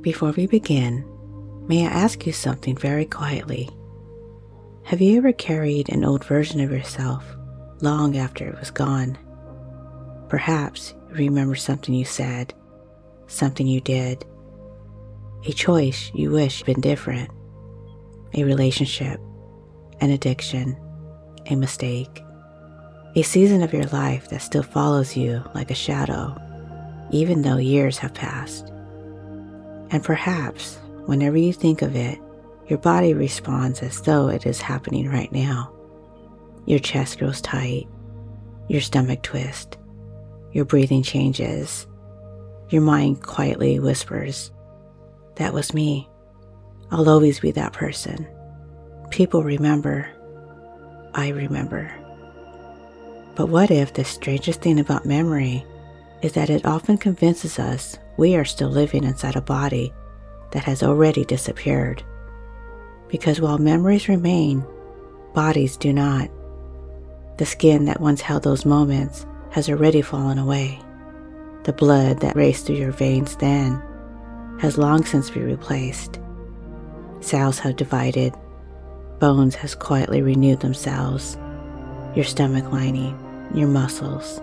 Before we begin, may I ask you something very quietly? Have you ever carried an old version of yourself long after it was gone? Perhaps you remember something you said, something you did, a choice you wish had been different, a relationship, an addiction, a mistake, a season of your life that still follows you like a shadow, even though years have passed. And perhaps, whenever you think of it, your body responds as though it is happening right now. Your chest grows tight, your stomach twists, your breathing changes, your mind quietly whispers, "That was me. I'll always be that person. People remember. I remember." But what if the strangest thing about memory is that it often convinces us we are still living inside a body that has already disappeared? Because while memories remain, bodies do not. The skin that once held those moments has already fallen away. The blood that raced through your veins then has long since been replaced. Cells have divided. Bones has quietly renewed themselves. Your stomach lining, your muscles,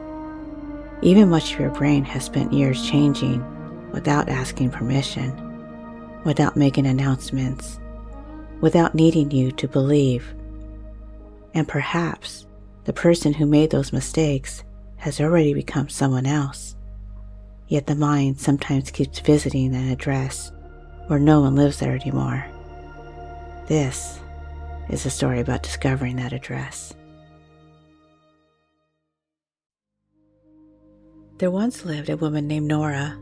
even much of your brain has spent years changing without asking permission, without making announcements, without needing you to believe. And perhaps the person who made those mistakes has already become someone else. Yet the mind sometimes keeps visiting an address where no one lives there anymore. This is a story about discovering that address. There once lived a woman named Nora.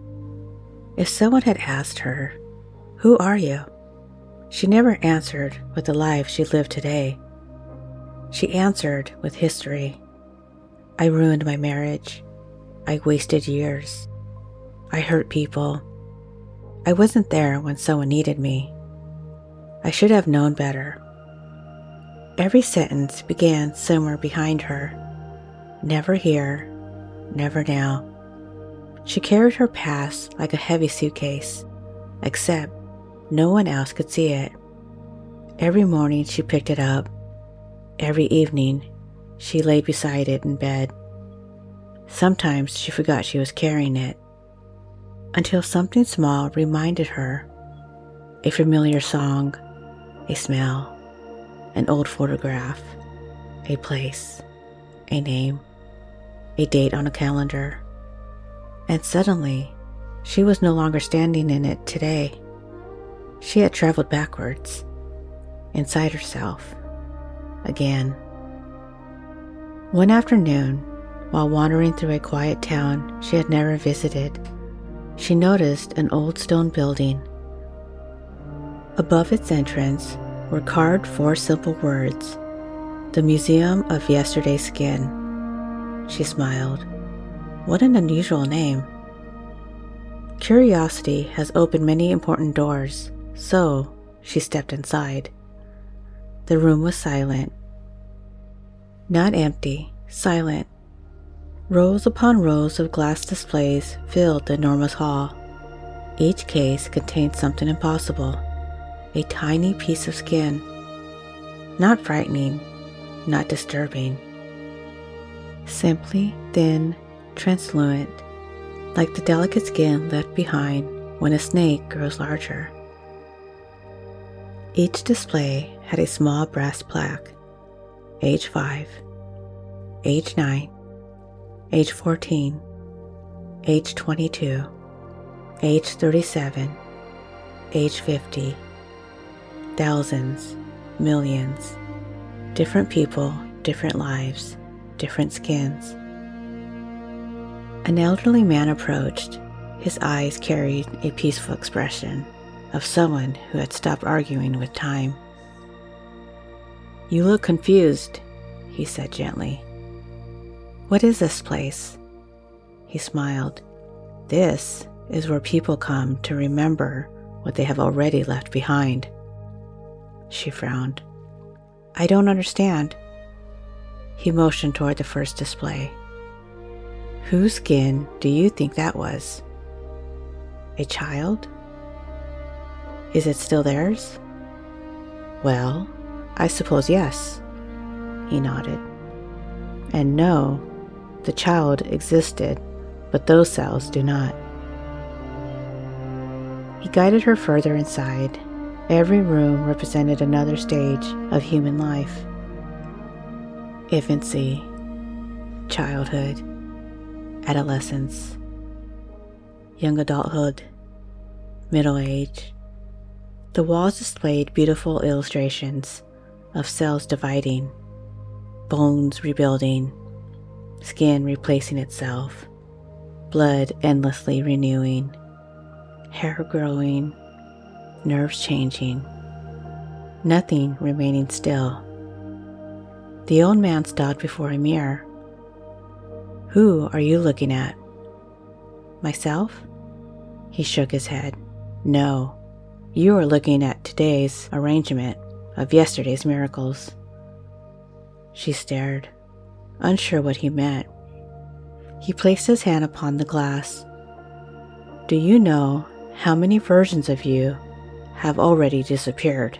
If someone had asked her, "Who are you?" she never answered with the life she lived today. She answered with history. I ruined my marriage. I wasted years. I hurt people. I wasn't there when someone needed me. I should have known better. Every sentence began somewhere behind her. Never here, never now. She carried her past like a heavy suitcase, except no one else could see it. Every morning she picked it up. Every evening she lay beside it in bed. Sometimes she forgot she was carrying it, until something small reminded her. A familiar song, a smell, an old photograph, a place, a name, a date on a calendar. And suddenly, she was no longer standing in it today. She had traveled backwards, inside herself, again. One afternoon, while wandering through a quiet town she had never visited, she noticed an old stone building. Above its entrance were carved 4 simple words, "The Museum of Yesterday's Skin." She smiled. What an unusual name. Curiosity has opened many important doors, so she stepped inside. The room was silent. Not empty, silent. Rows upon rows of glass displays filled the enormous hall. Each case contained something impossible, a tiny piece of skin. Not frightening, not disturbing. Simply thin, translucent, like the delicate skin left behind when a snake grows larger. Each display had a small brass plaque, age 5, age 9, age 14, age 22, age 37, age 50, thousands, millions, different people, different lives, different skins. An elderly man approached. His eyes carried a peaceful expression of someone who had stopped arguing with time. "You look confused," he said gently. "What is this place?" He smiled. "This is where people come to remember what they have already left behind." She frowned. "I don't understand." He motioned toward the first display. "Whose skin do you think that was? A child? Is it still theirs? Well, I suppose yes, he nodded. And no, the child existed, but those cells do not. He guided her further inside. Every room represented another stage of human life. Infancy, childhood, adolescence, young adulthood, middle age. The walls displayed beautiful illustrations of cells dividing, bones rebuilding, skin replacing itself, blood endlessly renewing, hair growing, nerves changing, nothing remaining still. The old man stopped before a mirror. Who are you looking at? Myself? He shook his head. No, you are looking at today's arrangement of yesterday's miracles. She stared, unsure what he meant. He placed his hand upon the glass. Do you know how many versions of you have already disappeared?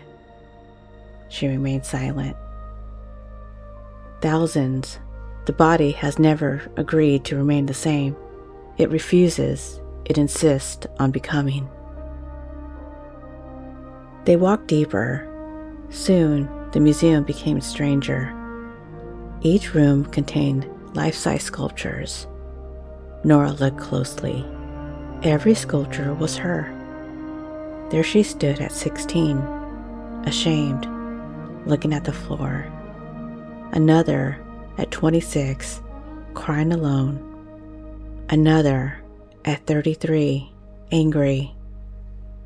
She remained silent. Thousands. The body has never agreed to remain the same. It refuses. It insists on becoming. They walked deeper. Soon, the museum became stranger. Each room contained life-size sculptures. Nora looked closely. Every sculpture was her. There she stood at 16, ashamed, looking at the floor. Another at 26, crying alone. Another at 33, angry.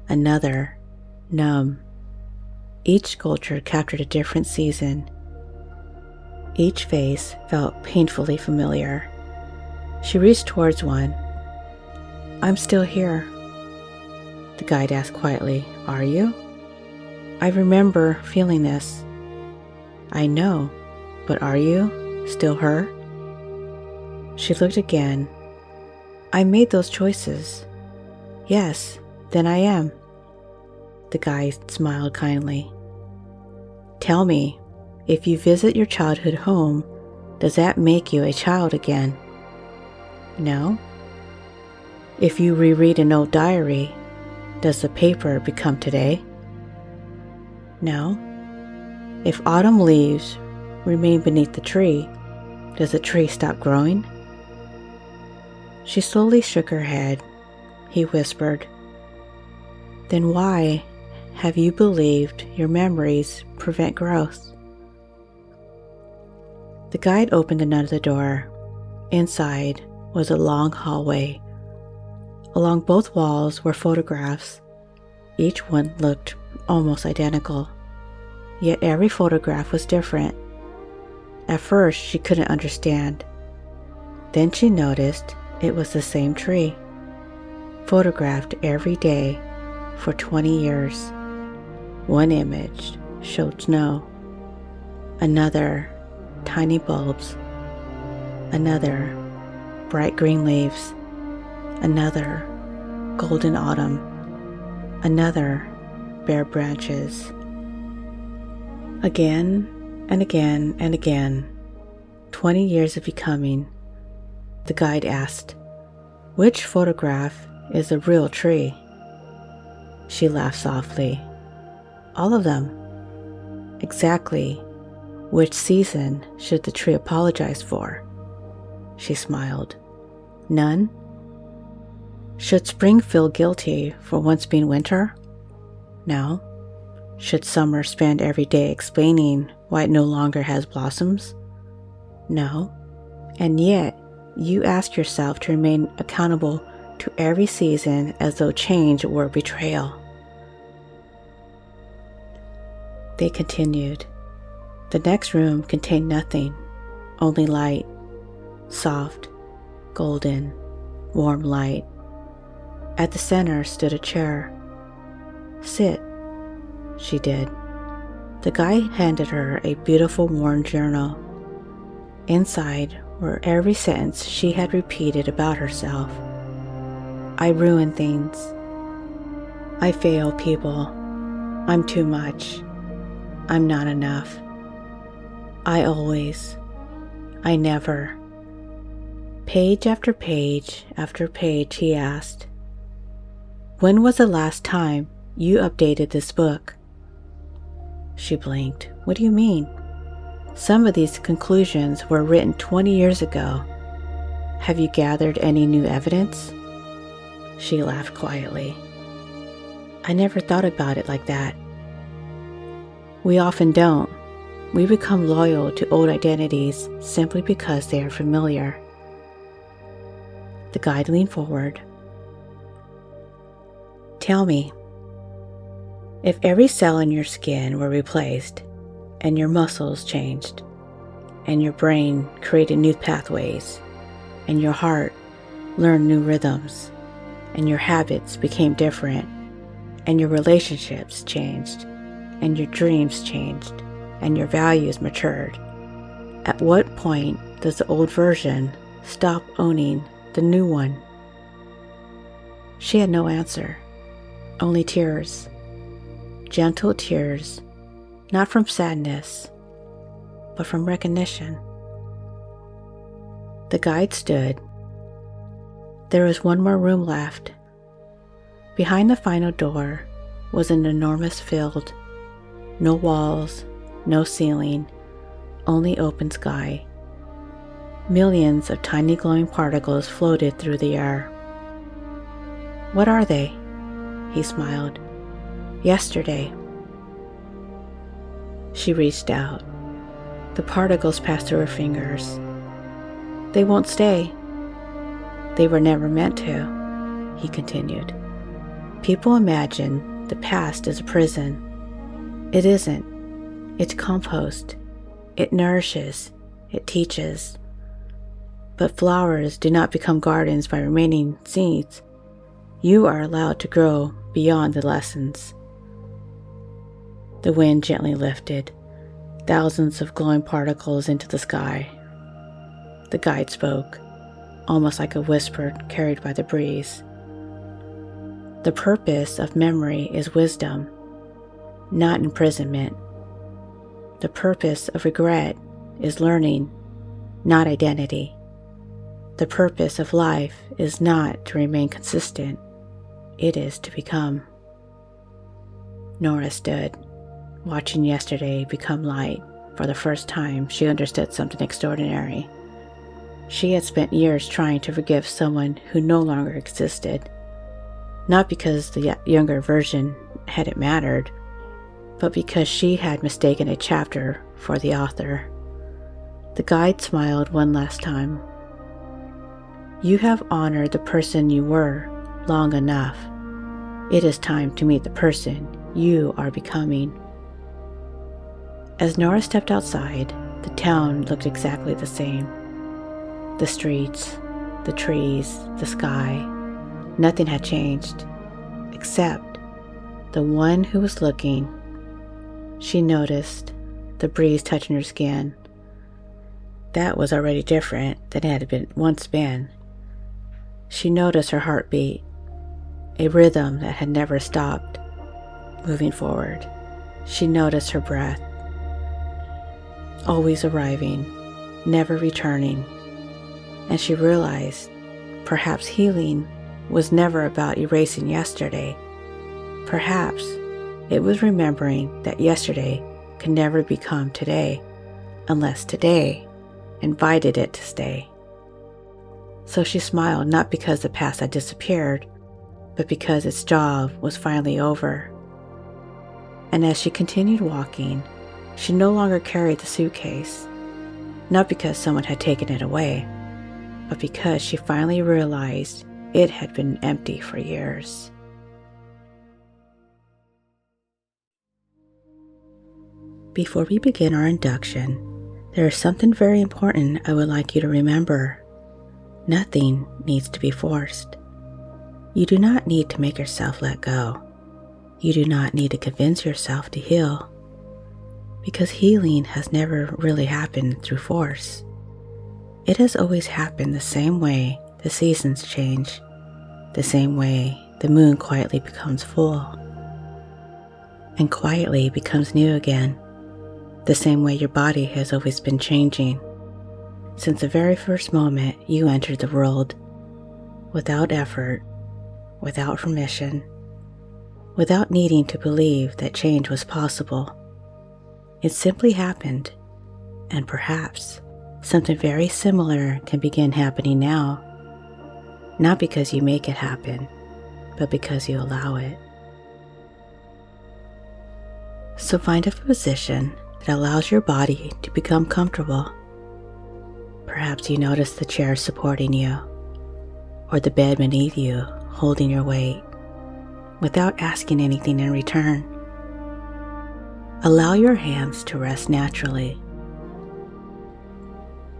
Another, numb. Each sculpture captured a different season. Each face felt painfully familiar. She reached towards one. I'm still here. The guide asked quietly, Are you? I remember feeling this. I know, but are you still her? She looked again. I made those choices. Yes, then I am. The guide smiled kindly. Tell me, if you visit your childhood home, does that make you a child again? No. If you reread an old diary, does the paper become today? No. If autumn leaves remain beneath the tree, does the tree stop growing? She slowly shook her head. He whispered, Then why have you believed your memories prevent growth? The guide opened another door. Inside was a long hallway. Along both walls were photographs. Each one looked almost identical, yet every photograph was different. At first, she couldn't understand. Then she noticed it was the same tree, photographed every day for 20 years. One image showed snow, another tiny bulbs, another bright green leaves, another golden autumn, another bare branches. Again and again and again, 20 years of becoming. The guide asked, Which photograph is the real tree? She laughed softly. All of them. Exactly. Which season should the tree apologize for? She smiled. None? Should spring feel guilty for once being winter? No. Should summer spend every day explaining why it no longer has blossoms? No. And yet, you ask yourself to remain accountable to every season as though change were betrayal. They continued. The next room contained nothing, only light, soft, golden, warm light. At the center stood a chair. Sit, she did. The guy handed her a beautiful worn journal. Inside were every sentence she had repeated about herself. I ruin things. I fail people. I'm too much. I'm not enough. I always. I never. Page after page after page, he asked, "When was the last time you updated this book?" She blinked. "What do you mean? Some of these conclusions were written 20 years ago. Have you gathered any new evidence?" She laughed quietly. "I never thought about it like that." We often don't. We become loyal to old identities simply because they are familiar. The guide leaned forward. "Tell me, if every cell in your skin were replaced, and your muscles changed, and your brain created new pathways, and your heart learned new rhythms, and your habits became different, and your relationships changed, and your dreams changed, and your values matured, at what point does the old version stop owning the new one?" She had no answer, only tears. Gentle tears, not from sadness, but from recognition. The guide stood. There was one more room left. Behind the final door was an enormous field. No walls, no ceiling, only open sky. Millions of tiny glowing particles floated through the air. "What are they?" He smiled. "Yesterday." She reached out. The particles passed through her fingers. "They won't stay." "They were never meant to," he continued. "People imagine the past is a prison. It isn't. It's compost. It nourishes. It teaches. But flowers do not become gardens by remaining seeds. You are allowed to grow beyond the lessons." The wind gently lifted, thousands of glowing particles into the sky. The guide spoke, almost like a whisper carried by the breeze. "The purpose of memory is wisdom, not imprisonment. The purpose of regret is learning, not identity. The purpose of life is not to remain consistent, it is to become." Nora stood, watching yesterday become light. For the first time, she understood something extraordinary. She had spent years trying to forgive someone who no longer existed, not because the younger version hadn't mattered, but because she had mistaken a chapter for the author. The guide smiled one last time. "You have honored the person you were long enough. It is time to meet the person you are becoming." As Nora stepped outside, the town looked exactly the same. The streets, the trees, the sky, nothing had changed, except the one who was looking. She noticed the breeze touching her skin. That was already different than it had once been. She noticed her heartbeat, a rhythm that had never stopped, moving forward. She noticed her breath, always arriving, never returning. And she realized perhaps healing was never about erasing yesterday. Perhaps it was remembering that yesterday can never become today unless today invited it to stay. So she smiled, not because the past had disappeared, but because its job was finally over. And as she continued walking, she no longer carried the suitcase, not because someone had taken it away, but because she finally realized it had been empty for years. Before we begin our induction, there is something very important I would like you to remember. Nothing needs to be forced. You do not need to make yourself let go. You do not need to convince yourself to heal, because healing has never really happened through force. It has always happened the same way the seasons change, the same way the moon quietly becomes full. and quietly becomes new again, the same way your body has always been changing since the very first moment you entered the world, without effort, without permission, without needing to believe that change was possible. It simply happened, and perhaps something very similar can begin happening now, not because you make it happen, but because you allow it. So find a position that allows your body to become comfortable. Perhaps you notice the chair supporting you, or the bed beneath you holding your weight, without asking anything in return. Allow your hands to rest naturally.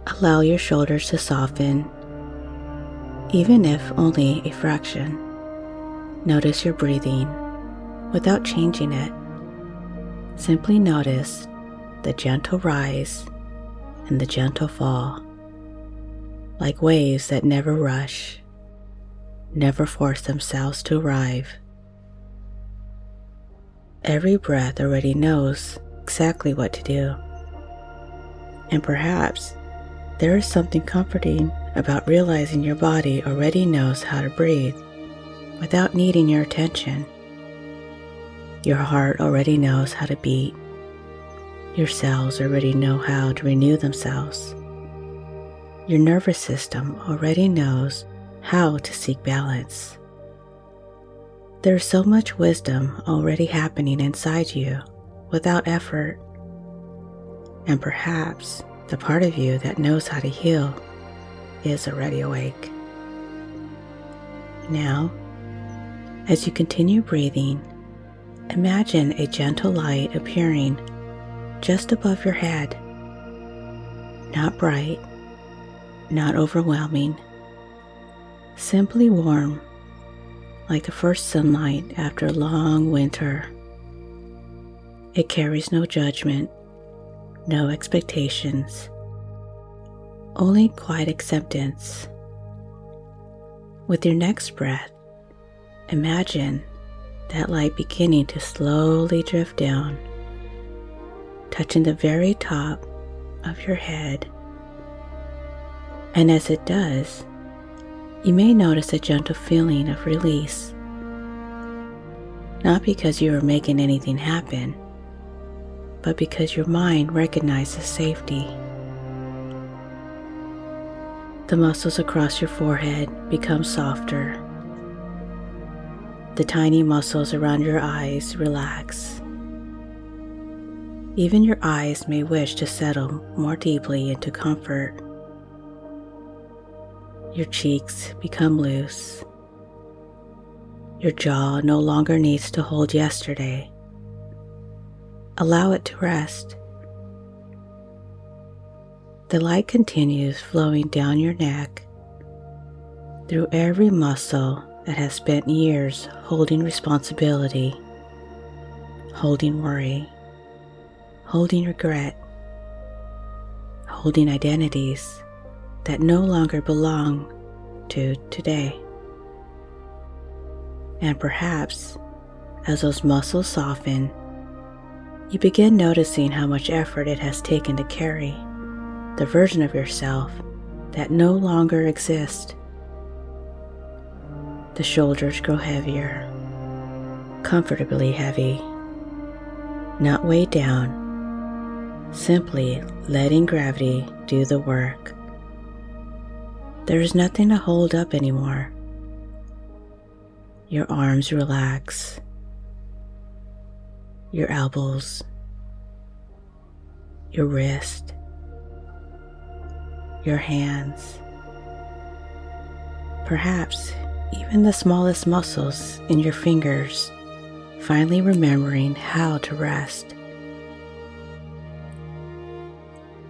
Allow your shoulders to soften, even if only a fraction. Notice your breathing without changing it. Simply notice the gentle rise and the gentle fall, like waves that never rush, never force themselves to arrive. Every breath already knows exactly what to do. And perhaps there is something comforting about realizing your body already knows how to breathe without needing your attention. Your heart already knows how to beat. Your cells already know how to renew themselves. Your nervous system already knows how to seek balance. There is so much wisdom already happening inside you without effort. And perhaps the part of you that knows how to heal is already awake. Now, as you continue breathing, imagine a gentle light appearing just above your head. Not bright, not overwhelming, simply warm, like the first sunlight after a long winter. It carries no judgment, no expectations, only quiet acceptance. With your next breath, imagine that light beginning to slowly drift down, touching the very top of your head. And as it does, you may notice a gentle feeling of release, not because you are making anything happen, but because your mind recognizes safety. The muscles across your forehead become softer. The tiny muscles around your eyes relax. Even your eyes may wish to settle more deeply into comfort. Your cheeks become loose. Your jaw no longer needs to hold yesterday. Allow it to rest. The light continues flowing down your neck, through every muscle that has spent years holding responsibility, holding worry, holding regret, holding identities that no longer belong to today. And perhaps, as those muscles soften, you begin noticing how much effort it has taken to carry the version of yourself that no longer exists. The shoulders grow heavier, comfortably heavy, not weighed down, simply letting gravity do the work. There is nothing to hold up anymore. Your arms relax, your elbows, your wrist, your hands, perhaps even the smallest muscles in your fingers, finally remembering how to rest.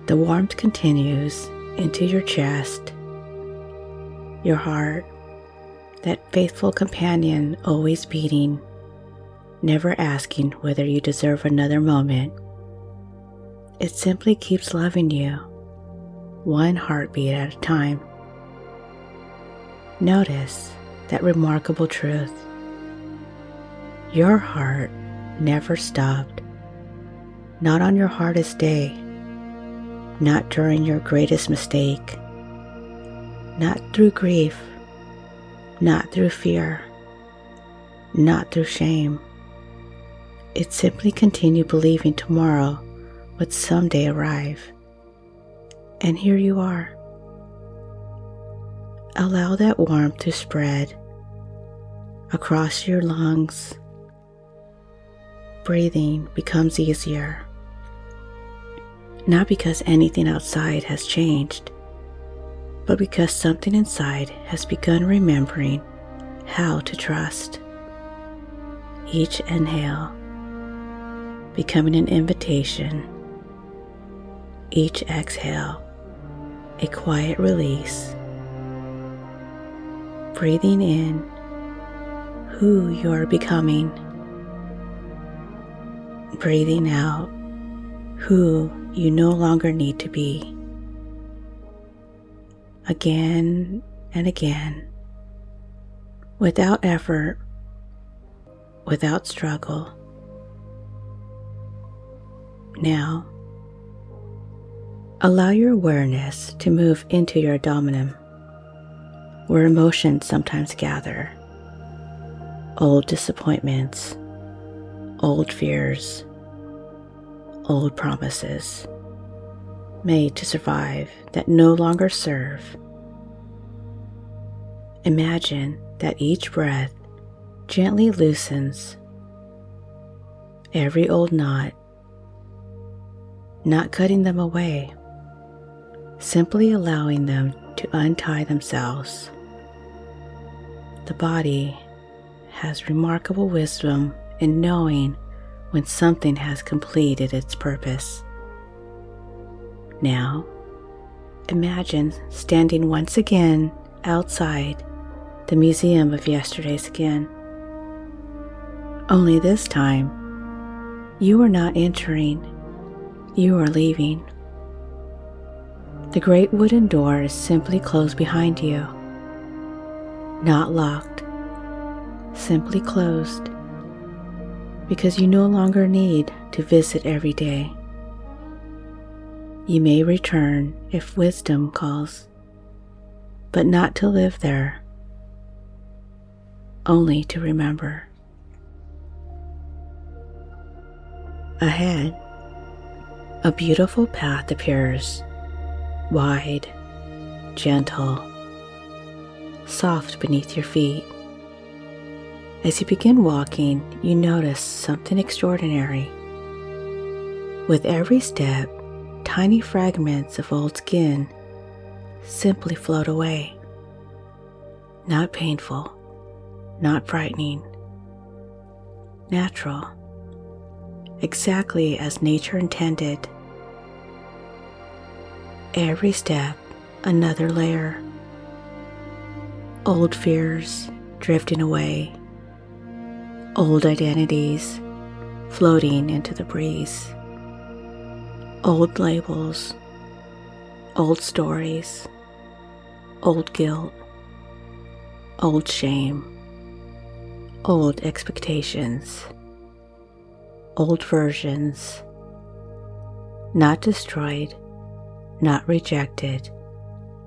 The warmth continues into your chest, your heart, that faithful companion always beating, never asking whether you deserve another moment. It simply keeps loving you, one heartbeat at a time. Notice that remarkable truth. Your heart never stopped. Not on your hardest day, not during your greatest mistake, not through grief, not through fear, not through shame. It simply continued believing tomorrow would someday arrive. And here you are. Allow that warmth to spread across your lungs. Breathing becomes easier. Not because anything outside has changed, but because something inside has begun remembering how to trust. Each inhale becoming an invitation. Each exhale a quiet release. Breathing in who you are becoming. Breathing out who you no longer need to be. Again and again, without effort, without struggle. Now, allow your awareness to move into your abdomen, where emotions sometimes gather. Old disappointments, old fears, old promises made to survive that no longer serve. Imagine that each breath gently loosens every old knot, not cutting them away, simply allowing them to untie themselves. The body has remarkable wisdom in knowing when something has completed its purpose. Now, imagine standing once again outside the museum of yesterday's skin. Only this time, you are not entering, you are leaving. The great wooden door is simply closed behind you. Not locked, simply closed, because you no longer need to visit every day. You may return if wisdom calls, but not to live there, only to remember. Ahead, a beautiful path appears, wide, gentle, soft beneath your feet. As you begin walking, you notice something extraordinary. With every step, tiny fragments of old skin simply float away. Not painful, not frightening, natural, exactly as nature intended. Every step, another layer. Old fears drifting away. Old identities floating into the breeze. Old labels, old stories, old guilt, old shame, old expectations, old versions, not destroyed, not rejected,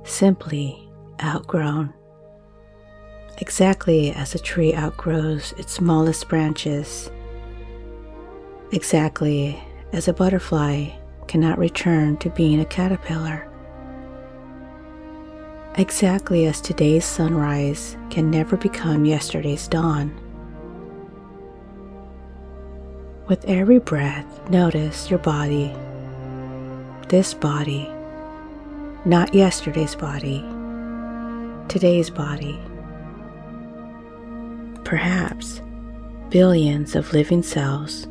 simply outgrown. Exactly as a tree outgrows its smallest branches, exactly as a butterfly cannot return to being a caterpillar, exactly as today's sunrise can never become yesterday's dawn. With every breath, notice your body, this body, not yesterday's body, today's body. Perhaps billions of living cells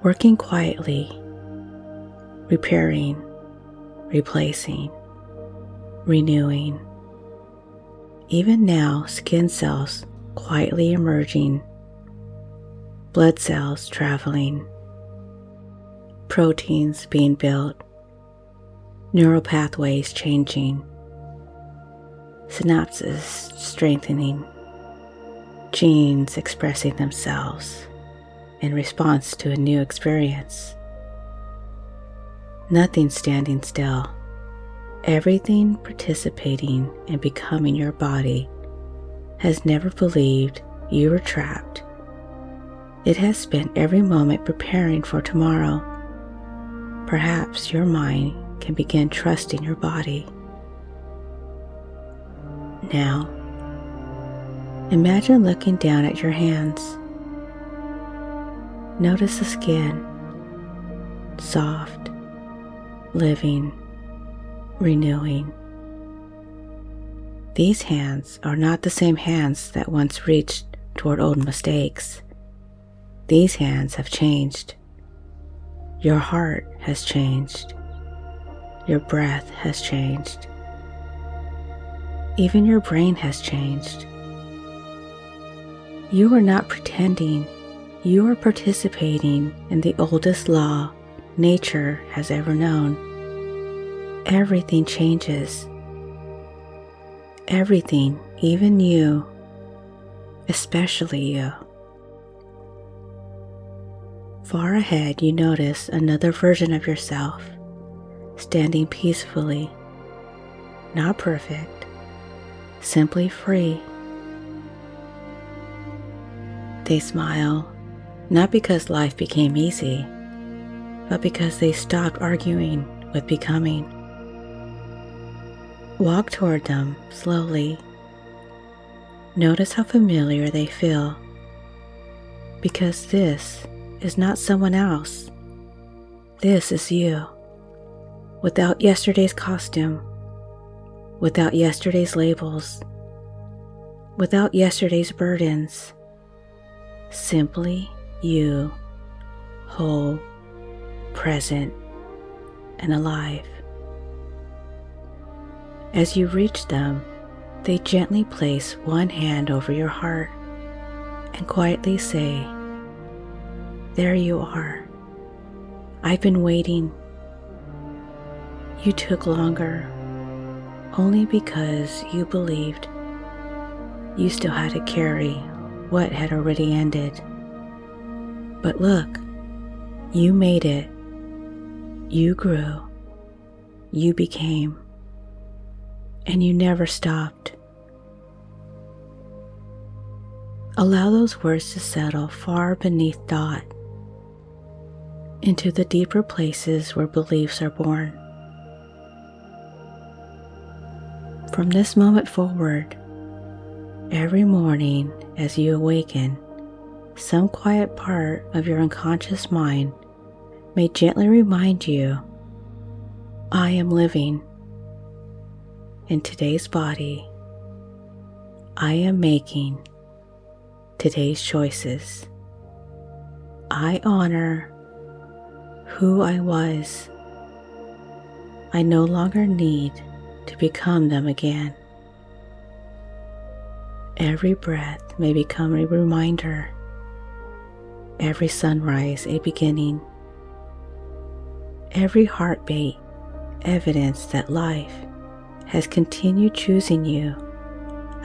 working quietly, repairing, replacing, renewing. Even now, skin cells quietly emerging, blood cells traveling, proteins being built, neural pathways changing, synapses strengthening, genes expressing themselves, in response to a new experience. Nothing standing still. Everything participating in becoming your body has never believed you were trapped. It has spent every moment preparing for tomorrow. Perhaps your mind can begin trusting your body. Now, imagine looking down at your hands. Notice the skin, soft, living, renewing. These hands are not the same hands that once reached toward old mistakes. These hands have changed. Your heart has changed. Your breath has changed. Even your brain has changed. You are not pretending. You are participating in the oldest law nature has ever known. Everything changes. Everything, even you, especially you. Far ahead, you notice another version of yourself, standing peacefully, not perfect, simply free. They smile, not because life became easy, but because they stopped arguing with becoming. Walk toward them slowly. Notice how familiar they feel, because this is not someone else. This is you, without yesterday's costume, without yesterday's labels, without yesterday's burdens. Simply you, whole, present, and alive. As you reach them, they gently place one hand over your heart and quietly say, "There you are. I've been waiting. You took longer, only because you believed you still had to carry what had already ended. But look, you made it. You grew. You became. And you never stopped." Allow those words to settle far beneath thought, into the deeper places where beliefs are born. From this moment forward, every morning as you awaken, some quiet part of your unconscious mind may gently remind you, "I am living in today's body. I am making today's choices. I honor who I was. I no longer need to become them again." Every breath may become a reminder, every sunrise a beginning, every heartbeat evidence that life has continued choosing you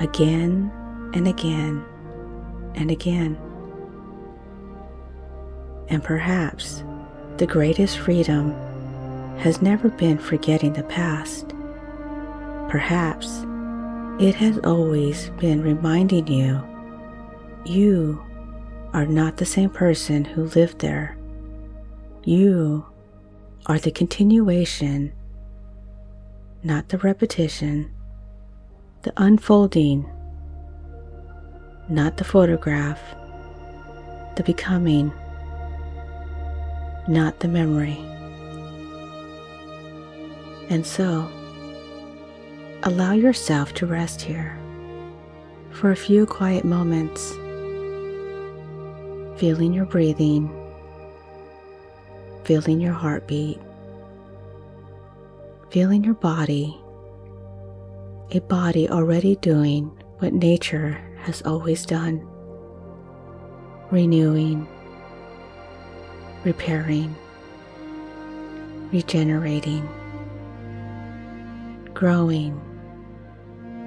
again and again and again. And perhaps the greatest freedom has never been forgetting the past. Perhaps it has always been reminding you, you are not the same person who lived there. You are the continuation, not the repetition, the unfolding, not the photograph, the becoming, not the memory. And so, allow yourself to rest here for a few quiet moments, feeling your breathing, feeling your heartbeat, feeling your body, a body already doing what nature has always done, renewing, repairing, regenerating, growing,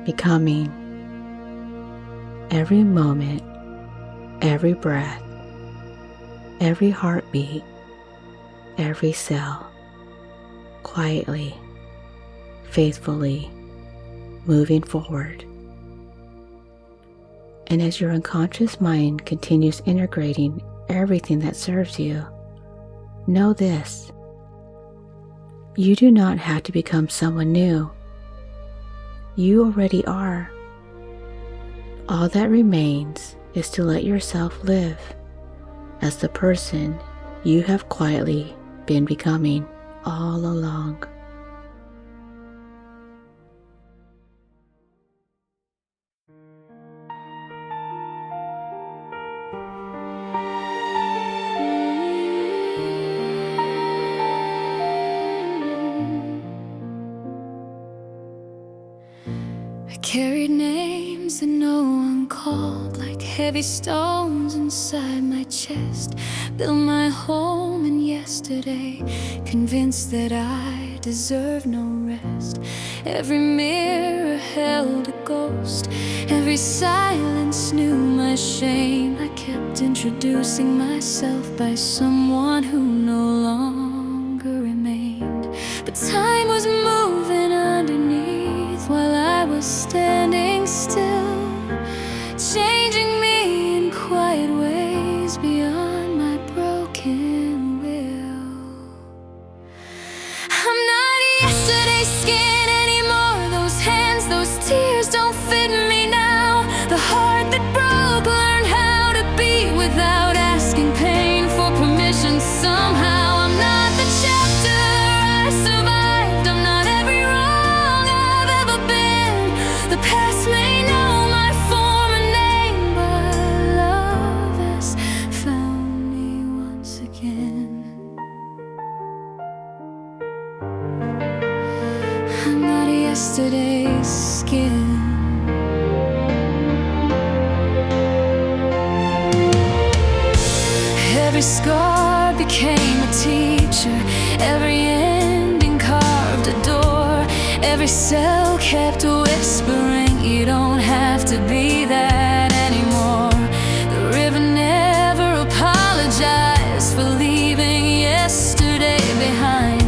becoming. Every moment, every breath, every heartbeat, every cell, quietly, faithfully, moving forward. And as your unconscious mind continues integrating everything that serves you, know this: you do not have to become someone new. You already are. All that remains is to let yourself live as the person you have quietly been becoming all along. I carried names that no one called, like heavy stones inside my chest. Built my home in yesterday, convinced that I deserve no rest. Every mirror held a ghost, every silence knew my shame. I kept introducing myself by someone who no longer remained. But time was moving underneath while I was standing still, changing me in quiet ways beyond my broken will. I'm not yesterday's skin anymore. Those hands, those tears don't fit me now. The heart that broke learned how to beat without asking pain for permission somehow. I'm not the chapter I survived. I'm not every wrong I've ever been. The past may know my former name, but love has found me once again. I'm not yesterday's skin. Every scar became a teacher, every ending carved a door, every cell kept whispering, you don't have to be that anymore. The river never apologized for leaving yesterday behind.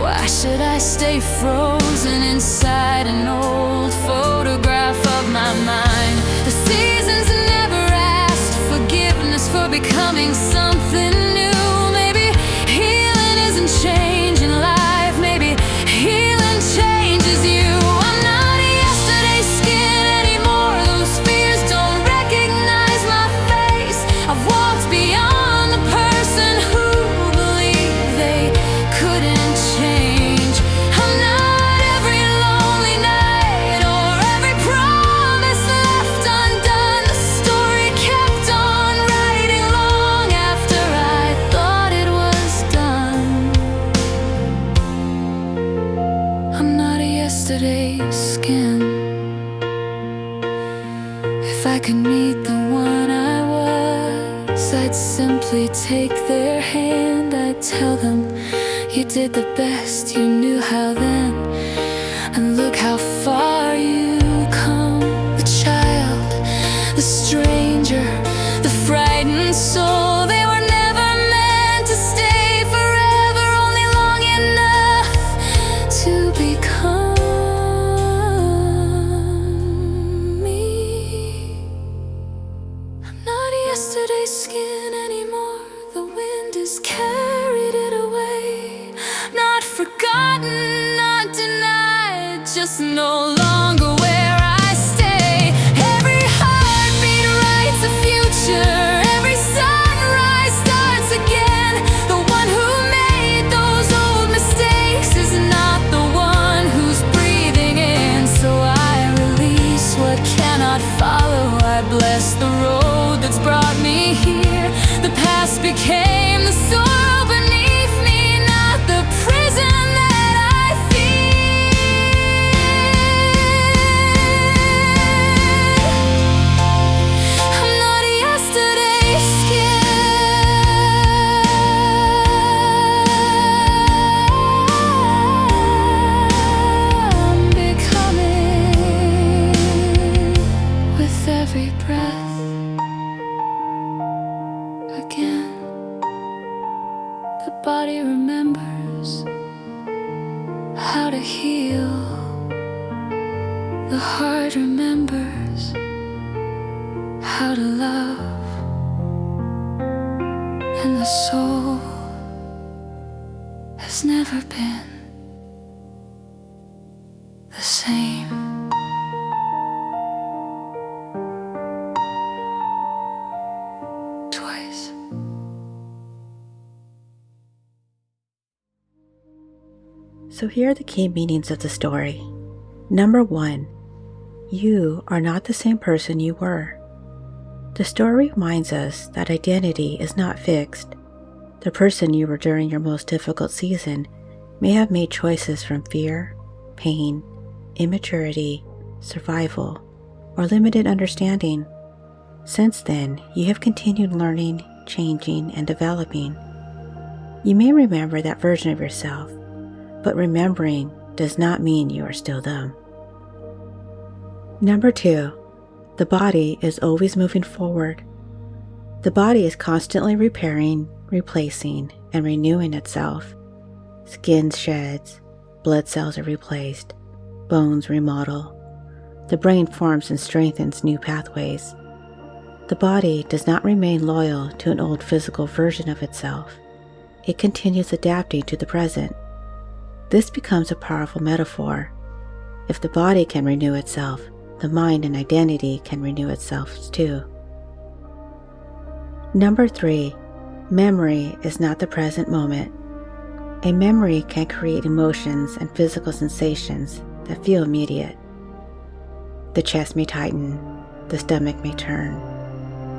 Why should I stay frozen inside an old photograph of my mind? The seasons never asked forgiveness for becoming something new. Maybe healing isn't changing life, maybe healing changes you. I'm not yesterday's skin anymore. Those fears don't recognize my face. I've walked beyond the person who believed they couldn't change. I'm not every lonely night or every promise left undone. The story kept on writing long after I thought it was done. I'm not yesterday's skin. If I could meet the one I was, I'd simply take their hand. I'd tell them, you did the best you knew how then, and look how far you come. The child, the stranger, the frightened soul, they were never meant to stay forever, only long enough to become me. I'm not yesterday's skin anymore. The wind has carried it away. Not forgotten, not denied, just no longer where I stay. Every heartbeat writes a future. Every sunrise starts again. The one who made those old mistakes is not the one who's breathing in. So I release what cannot follow. I bless the road that's brought me here. The past became the soil beneath me, not the prison that I feel. I'm not yesterday's skin. I'm becoming with every breath again. body remembers how to heal. The heart remembers how to love, and the soul has never been the same. Twice. So here are the key meanings of the story. Number 1, you are not the same person you were. The story reminds us that identity is not fixed. The person you were during your most difficult season may have made choices from fear, pain, immaturity, survival, or limited understanding. Since then, you have continued learning, changing, and developing. You may remember that version of yourself, but remembering does not mean you are still them. Number 2, the body is always moving forward. The body is constantly repairing, replacing, and renewing itself. Skin sheds, blood cells are replaced, bones remodel. The brain forms and strengthens new pathways. The body does not remain loyal to an old physical version of itself. It continues adapting to the present. This becomes a powerful metaphor. If the body can renew itself, the mind and identity can renew itself too. Number 3, memory is not the present moment. A memory can create emotions and physical sensations that feel immediate. The chest may tighten, the stomach may turn.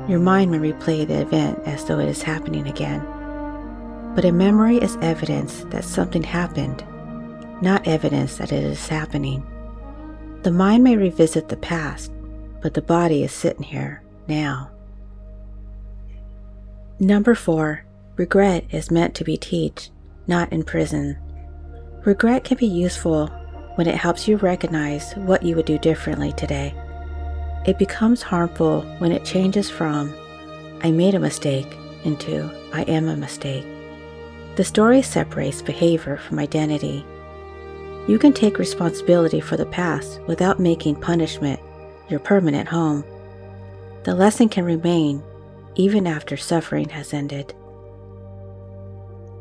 Your mind may replay the event as though it is happening again. But a memory is evidence that something happened, not evidence that it is happening. The mind may revisit the past, but the body is sitting here now. Number 4, regret is meant to be teach, not imprison. Regret can be useful when it helps you recognize what you would do differently today. It becomes harmful when it changes from, I made a mistake, into, I am a mistake. The story separates behavior from identity. You can take responsibility for the past without making punishment your permanent home. The lesson can remain even after suffering has ended.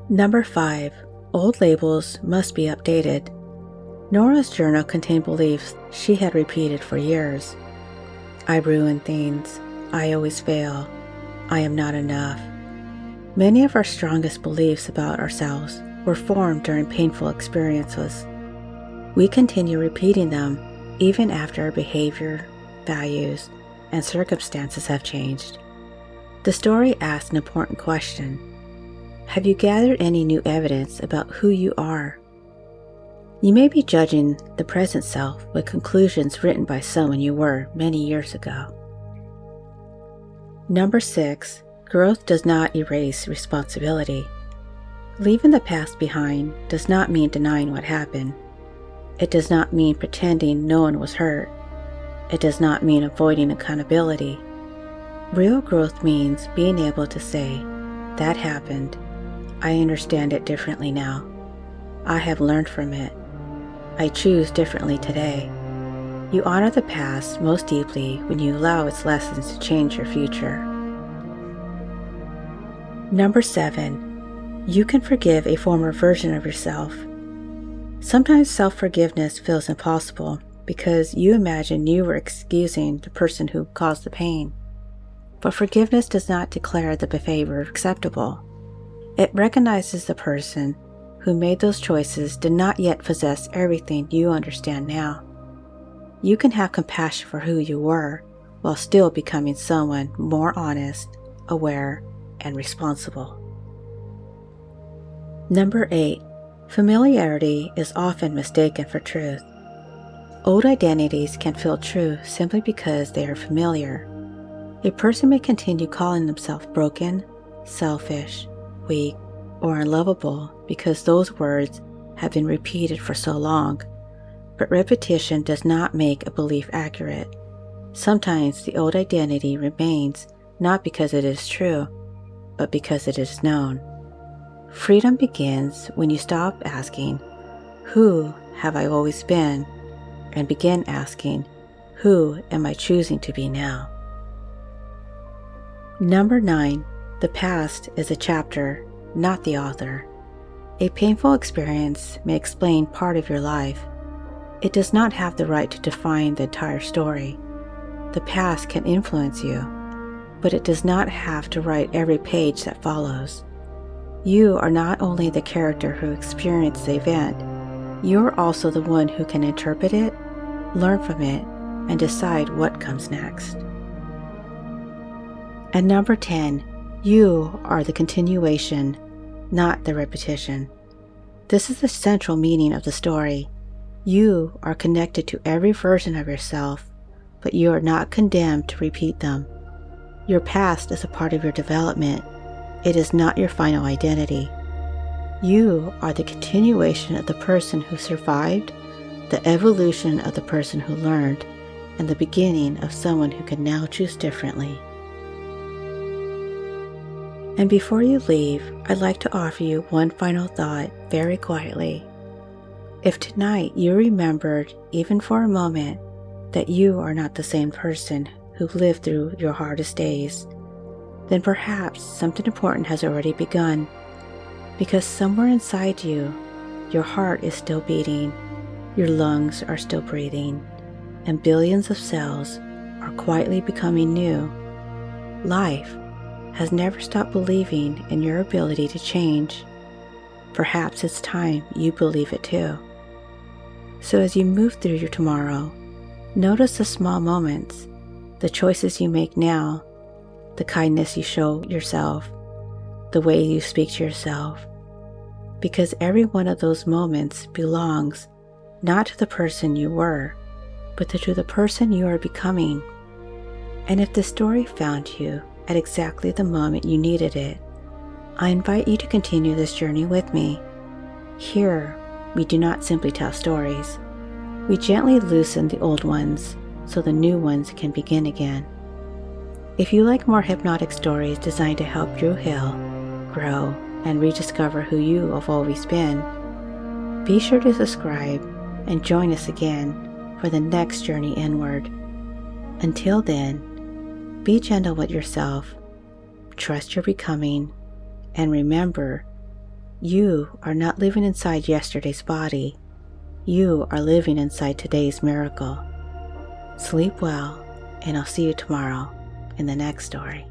Number 5, old labels must be updated. Nora's journal contained beliefs she had repeated for years. I ruin things. I always fail. I am not enough. Many of our strongest beliefs about ourselves were formed during painful experiences. We continue repeating them even after our behavior, values, and circumstances have changed. The story asks an important question. Have you gathered any new evidence about who you are? You may be judging the present self with conclusions written by someone you were many years ago. Number 6, growth does not erase responsibility. Leaving the past behind does not mean denying what happened. It does not mean pretending no one was hurt. It does not mean avoiding accountability. Real growth means being able to say, that happened. I understand it differently now. I have learned from it. I choose differently today. You honor the past most deeply when you allow its lessons to change your future. Number 7, you can forgive a former version of yourself. Sometimes self-forgiveness feels impossible because you imagine you were excusing the person who caused the pain. But forgiveness does not declare the behavior acceptable. It recognizes the person who made those choices did not yet possess everything you understand now. You can have compassion for who you were while still becoming someone more honest, aware, and responsible. Number 8, familiarity is often mistaken for truth. Old identities can feel true simply because they are familiar. A person may continue calling themselves broken, selfish, weak, or unlovable because those words have been repeated for so long, but repetition does not make a belief accurate. Sometimes the old identity remains not because it is true, but because it is known. Freedom begins when you stop asking, "Who have I always been?" and begin asking, "Who am I choosing to be now?" Number 9, the past is a chapter, not the author. A painful experience may explain part of your life. It does not have the right to define the entire story. The past can influence you, but it does not have to write every page that follows. You are not only the character who experienced the event, you are also the one who can interpret it, learn from it, and decide what comes next. And number 10, you are the continuation, not the repetition. This is the central meaning of the story. You are connected to every version of yourself, but you are not condemned to repeat them. Your past is a part of your development. It is not your final identity. You are the continuation of the person who survived, the evolution of the person who learned, and the beginning of someone who can now choose differently. And before you leave, I'd like to offer you one final thought very quietly. If tonight you remembered, even for a moment, that you are not the same person who lived through your hardest days, then perhaps something important has already begun. Because somewhere inside you, your heart is still beating, your lungs are still breathing, and billions of cells are quietly becoming new. Life has never stopped believing in your ability to change. Perhaps it's time you believe it too. So as you move through your tomorrow, notice the small moments, the choices you make now, the kindness you show yourself, the way you speak to yourself, because every one of those moments belongs not to the person you were, but to the person you are becoming. And if the story found you at exactly the moment you needed it, I invite you to continue this journey with me. Here, we do not simply tell stories. We gently loosen the old ones so the new ones can begin again. If you like more hypnotic stories designed to help you heal, grow, and rediscover who you have always been, be sure to subscribe and join us again for the next journey inward. Until then, be gentle with yourself, trust your becoming, and remember, you are not living inside yesterday's body. You are living inside today's miracle. Sleep well, and I'll see you tomorrow in the next story.